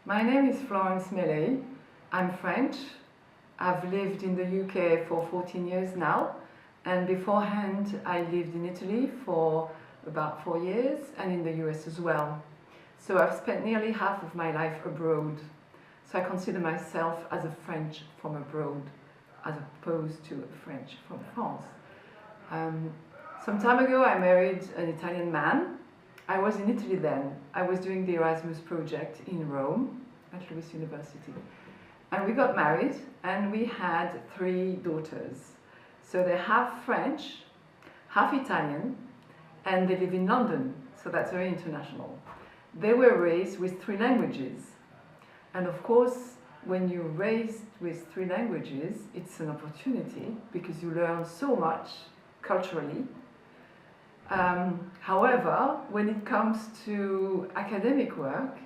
My name is Florence. I'm French. I've lived in the UK for 14 years now, and beforehand I lived in Italy for about 4 years and in the US as well. So I've spent nearly half of my life abroad. So I consider myself as a French from abroad as opposed to a French from France. Some time ago I married an Italian man. I was in Italy then. I was doing the Erasmus project in Rome at Lewis University. And we got married and we had 3 daughters. So they're half French, half Italian, and they live in London, so that's very international. They were raised with 3 languages. And of course, when you're raised with 3 languages, it's an opportunity because you learn so much culturally. However, when it comes to academic work,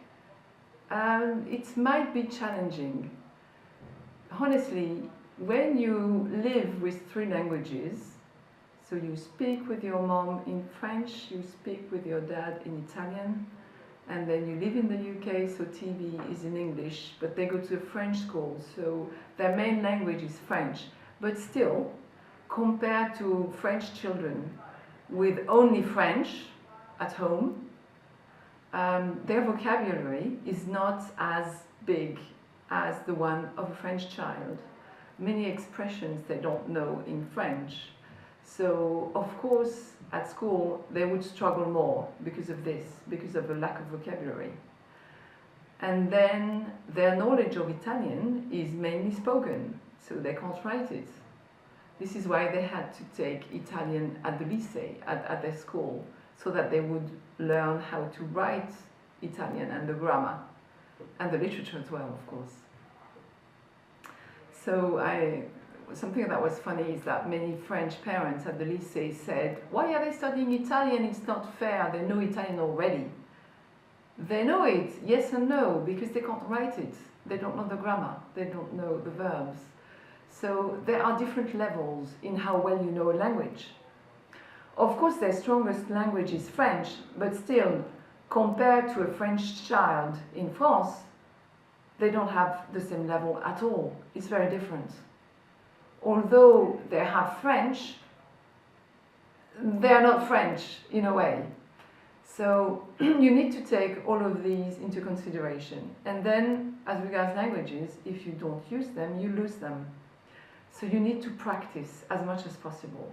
it might be challenging. Honestly, when you live with 3 languages, so you speak with your mom in French, you speak with your dad in Italian, and then you live in the UK, so TV is in English, but they go to a French school, so their main language is French. But still, compared to French children with only French at home, their vocabulary is not as big as the one of a French child. Many expressions they don't know in French. So, of course, at school they would struggle more because of this, because of a lack of vocabulary. And then their knowledge of Italian is mainly spoken, so they can't write it. This is why they had to take Italian at the lycée, at their school, so that they would learn how to write Italian and the grammar, and the literature as well, of course. So something that was funny is that many French parents at the lycée said, "Why are they studying Italian? It's not fair, they know Italian already." They know it, yes and no, because they can't write it. They don't know the grammar, they don't know the verbs. So there are different levels in how well you know a language. Of course, their strongest language is French, but still, compared to a French child in France, they don't have the same level at all. It's very different. Although they have French, they're not French in a way. So you need to take all of these into consideration. And then, as regards languages, if you don't use them, you lose them. So you need to practice as much as possible.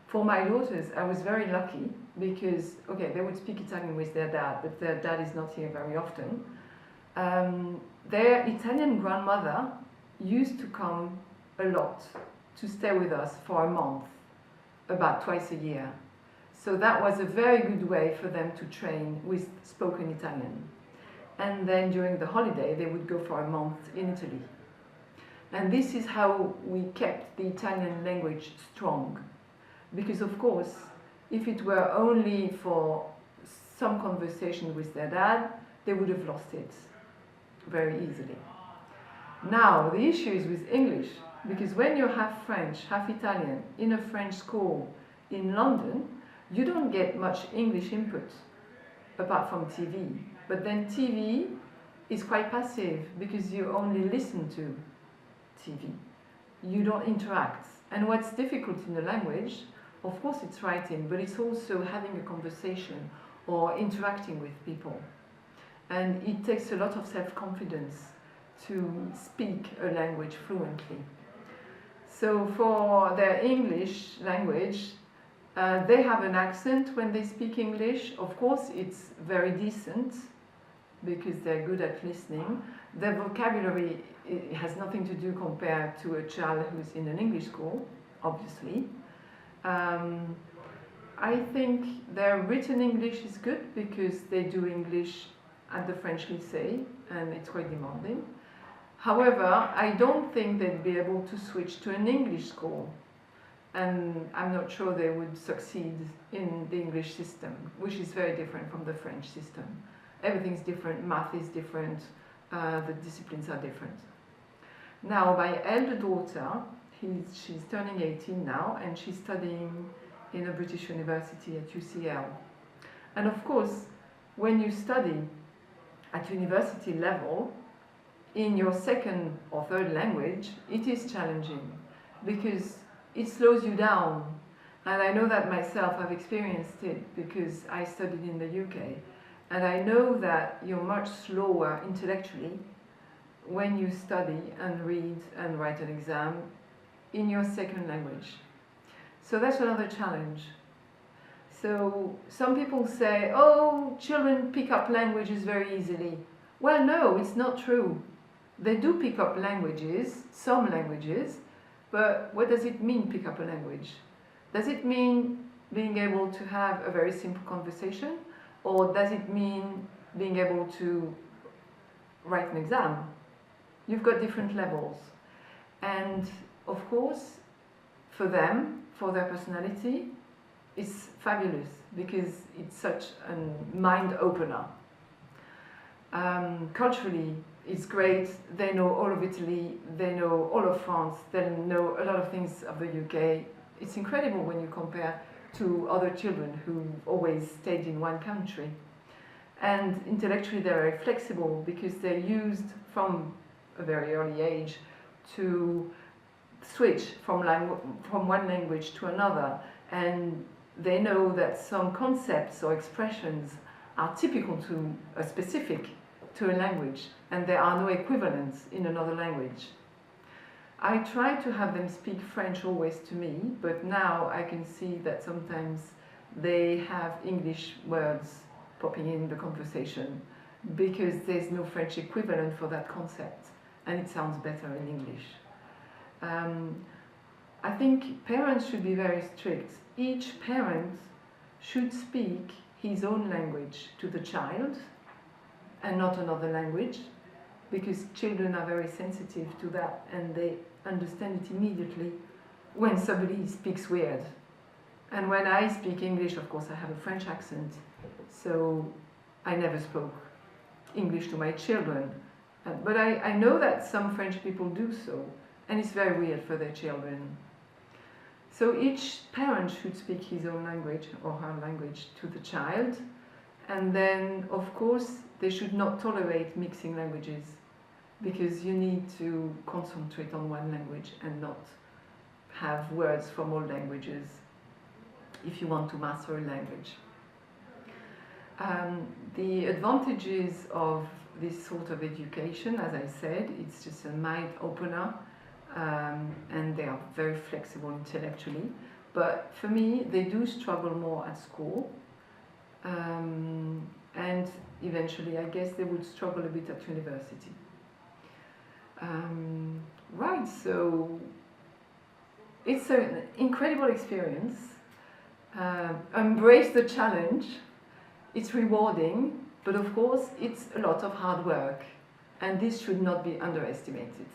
For my daughters, I was very lucky because, okay, they would speak Italian with their dad, but their dad is not here very often. Their Italian grandmother used to come a lot to stay with us for a month, about twice a year. So that was a very good way for them to train with spoken Italian. And then during the holiday, they would go for a month in Italy. And this is how we kept the Italian language strong. Because of course, if it were only for some conversation with their dad, they would have lost it very easily. Now, the issue is with English, because when you're half French, half Italian, in a French school in London, you don't get much English input, apart from TV. But then TV is quite passive, because you only listen to TV. You don't interact. And what's difficult in the language, of course it's writing, but it's also having a conversation or interacting with people. And it takes a lot of self-confidence to speak a language fluently. So for their English language, they have an accent when they speak English. Of course, it's very decent because they're good at listening. Their vocabulary has nothing to do compared to a child who's in an English school, obviously. I think their written English is good because they do English at the French lycée and it's quite demanding. However, I don't think they'd be able to switch to an English school, and I'm not sure they would succeed in the English system, which is very different from the French system. Everything's different, math is different, the disciplines are different. Now, my elder daughter, she's turning 18 now, and she's studying in a British university at UCL. And of course, when you study, At university level, in your second or third language, it is challenging because it slows you down. And I know that myself, I've experienced it because I studied in the UK. And I know that you're much slower intellectually when you study and read and write an exam in your second language. So that's another challenge. So some people say, oh, children pick up languages very easily. Well, no, it's not true. They do pick up languages, some languages, but what does it mean, pick up a language? Does it mean being able to have a very simple conversation? Or does it mean being able to write an exam? You've got different levels. And of course, for them, for their personality, it's fabulous because it's such a mind opener. Culturally, it's great. They know all of Italy, they know all of France, they know a lot of things of the UK. It's incredible when you compare to other children who always stayed in one country. And intellectually they're very flexible because they're used from a very early age to switch from one language to another, and they know that some concepts or expressions are typical to a specific to a language, and there are no equivalents in another language. I try to have them speak French always to me, but now I can see that sometimes they have English words popping in the conversation because there's no French equivalent for that concept, and it sounds better in English. I think parents should be very strict. Each parent should speak his own language to the child and not another language, because children are very sensitive to that and they understand it immediately when somebody speaks weird. And when I speak English, of course I have a French accent, so I never spoke English to my children. But I know that some French people do so, and it's very weird for their children. So each parent should speak his own language or her language to the child, and then of course they should not tolerate mixing languages, because you need to concentrate on one language and not have words from all languages if you want to master a language. The advantages of this sort of education, as I said, it's just a mind opener, and they are very flexible intellectually. But for me, they do struggle more at school, and eventually I guess they would struggle a bit at university. Right, so it's an incredible experience. Embrace the challenge. It's rewarding, but of course it's a lot of hard work, and this should not be underestimated.